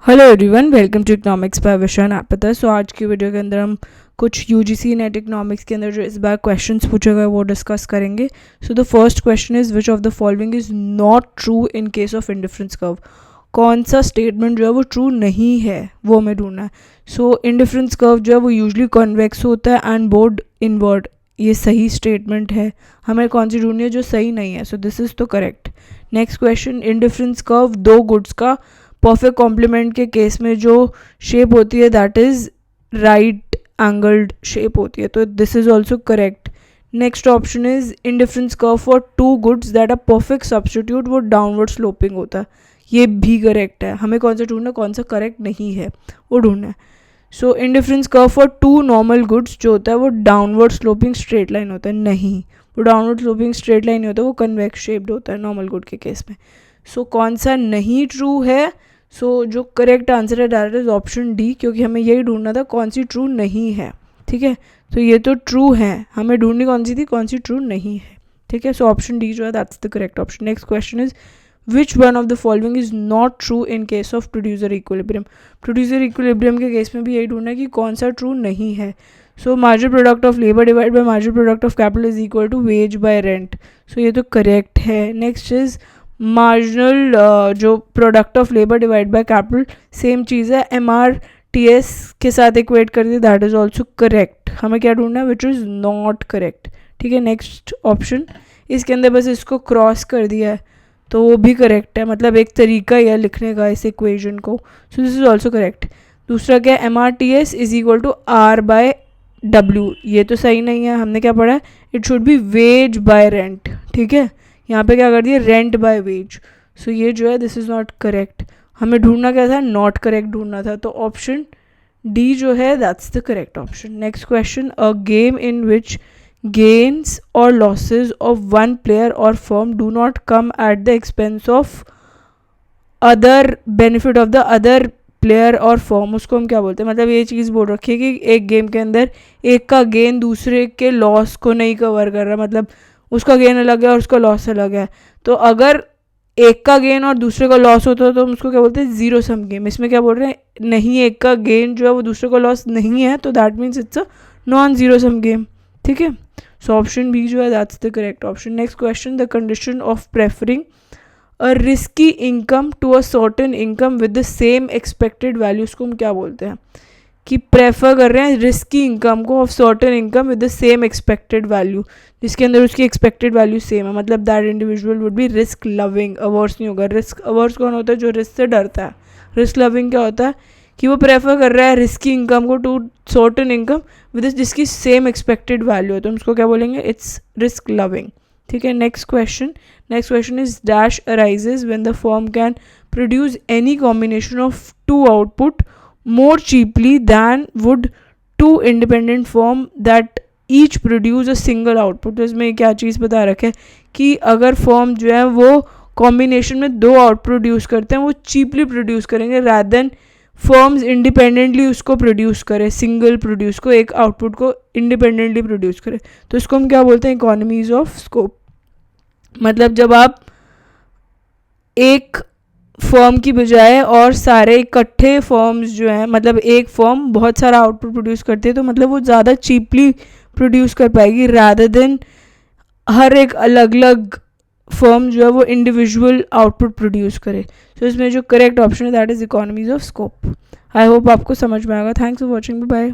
Hello everyone, welcome to economics by Vishan Apta. So आज की video के अंदर हम कुछ यूजीसी नेट इकोनॉमिक्स के अंदर जो इस बार क्वेश्चंस पूछे गए वो डिस्कस करेंगे। So the first question is which of the following is not true in case of indifference curve. कौन सा स्टेटमेंट जो है वो ट्रू नहीं है वो हमें ढूंढना है। सो इंडिफरेंस कर्व जो है वो यूजली कॉन्वेक्स होता है एंड बोर्ड इनवर्ड। ये सही स्टेटमेंट है। हमें कौन सी ढूंढनी है जो सही नहीं है। सो दिस इज तो correct. Next question, indifference curve दो गुड्स का परफेक्ट कॉम्प्लीमेंट के केस में जो शेप होती है that is right angled shape होती है, तो this is also correct. Next option is indifference curve for two goods that are perfect substitute वो डाउनवर्ड स्लोपिंग होता है, ये भी करेक्ट है। हमें कौन सा ढूंढना है, कौन सा करेक्ट नहीं है वो ढूंढना है। So indifference curve for two normal goods जो होता है वो डाउनवर्ड स्लोपिंग स्ट्रेट लाइन होता है, नहीं वो डाउनवर्ड स्लोपिंग स्ट्रेट लाइन नहीं होता, वो कन्वेक्स शेप्ड होता है नॉर्मल गुड के केस में। सो कौन सा नहीं ट्रू है। सो जो करेक्ट आंसर है दैट इज ऑप्शन डी, क्योंकि हमें यही ढूंढना था कौन सी ट्रू नहीं है। ठीक है, तो ये तो ट्रू है, हमें ढूंढनी कौन सी थी, कौन सी ट्रू नहीं है। ठीक है, सो ऑप्शन डी जो है that's the correct option. Next question is which one of the following is not true in case of producer equilibrium. Producer equilibrium के केस में भी यही ढूंढना है कि कौन सा ट्रू नहीं है। So marginal product of labour divide by marginal product of capital is equal to wage by rent. So ये तो करेक्ट है। नेक्स्ट इज मार्जिनल जो product of labour divide by capital same चीज़ है, MRTS के साथ इक्वेट कर दिया, दैट इज ऑल्सो करेक्ट। हमें क्या ढूंढना है, विच इज़ नॉट करेक्ट। ठीक है, नेक्स्ट ऑप्शन, इसके अंदर बस इसको क्रॉस कर दिया है तो वो भी करेक्ट है, मतलब एक तरीका ही है लिखने का इस इक्वेशन को। सो दिस इज ऑल्सो करेक्ट। दूसरा क्या है, MRTS is equal to R/W, ये तो सही नहीं है। हमने क्या पढ़ा है, it should be veg by rent. ठीक है, यहाँ पे क्या कर दिया, रेंट बाय वेज। सो ये जो है दिस इज़ नॉट करेक्ट। हमें ढूंढना क्या था, नॉट करेक्ट ढूंढना था, तो ऑप्शन डी जो है that's the correct option. Next question, a game in which gains और लॉसेज ऑफ वन प्लेयर और firm do not come at the expense of other benefit of the other player और form, उसको हम क्या बोलते हैं। मतलब ये चीज़ बोल रखी है कि एक गेम के अंदर एक का गेन दूसरे के लॉस को नहीं कवर कर रहा, मतलब उसका गेन अलग है और उसका लॉस अलग है। तो अगर एक का गेन और दूसरे का लॉस होता है तो हम उसको क्या बोलते हैं, जीरो सम गेम। इसमें क्या बोल रहे हैं, नहीं एक का गेन जो है वो दूसरे का लॉस नहीं है, तो that means it's a non zero sum game. ठीक है, सो ऑप्शन बी जो है that's the correct option. Next question, the condition of preferring a risky income to a certain income with the same expected value, उसको हम क्या बोलते हैं, कि प्रेफर कर रहे हैं रिस्की इनकम को of certain income with the same expected value, जिसके अंदर उसकी एक्सपेक्टेड वैल्यू सेम है, मतलब that individual would be risk loving. Averse नहीं होगा। रिस्क अवर्स कौन होता है, जो रिस्क से डरता है। रिस्क लविंग क्या होता है, कि वो प्रेफर कर रहा है रिस्की इनकम को टू सर्टेन इनकम विद जिसकी सेम एक्सपेक्टेड वैल्यू है, तो हम उसको क्या बोलेंगे, इट्स रिस्क लविंग। ठीक है, next question is dash arises when the firm can produce any combination of two output more cheaply than would two independent firm that each produce a single output। तो इसमें क्या चीज़ बता रखा है कि अगर फॉर्म जो है वो कॉम्बिनेशन में दो आउटपुट प्रोड्यूस करते हैं वो चीपली प्रोड्यूस करेंगे रादर देन फॉर्म्स इंडिपेंडेंटली उसको प्रोड्यूस करे, सिंगल प्रोड्यूस को, एक आउटपुट को इंडिपेंडेंटली प्रोड्यूस करे। तो इसको हम क्या बोलते हैं, इकोनॉमीज ऑफ स्कोप। मतलब जब आप एक फर्म की बजाय और सारे इकट्ठे फर्म्स जो हैं, मतलब एक फर्म बहुत सारा आउटपुट प्रोड्यूस करती है तो मतलब वो ज़्यादा चीपली प्रोड्यूस कर पाएगी रादर देन हर एक अलग अलग फर्म जो है वो इंडिविजुअल आउटपुट प्रोड्यूस करे। तो इसमें जो करेक्ट ऑप्शन है that is economies of scope. I hope आपको समझ में आएगा। Thanks for watching, bye.